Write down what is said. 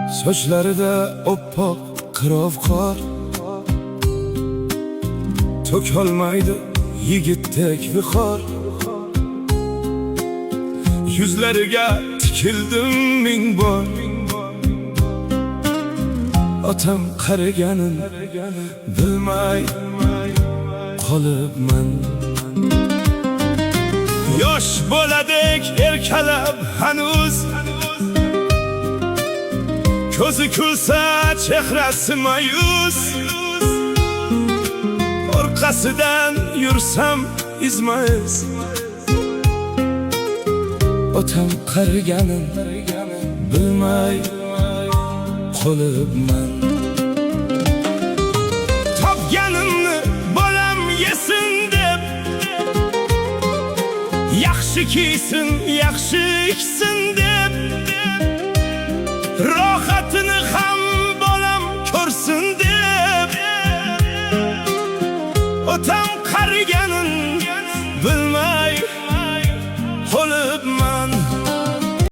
Sochlarida oppoq qirov qor, to'kolmaydi yigitdek vihor. Yuzlariga tikildim ming bor, otam qariganin bilmay qolibman. Yosh bo'ladek erkalab hanuz, ko'zi kulsa chehrasi mayus. Orqasidan yursam izma-iz, otam qariganin bilmay qolibman. Topganimni bolam yesin deb, yaxshi kiysin, yaxshi ichsin deb, rohatini ham bolam ko'rsin deb, otam qariganin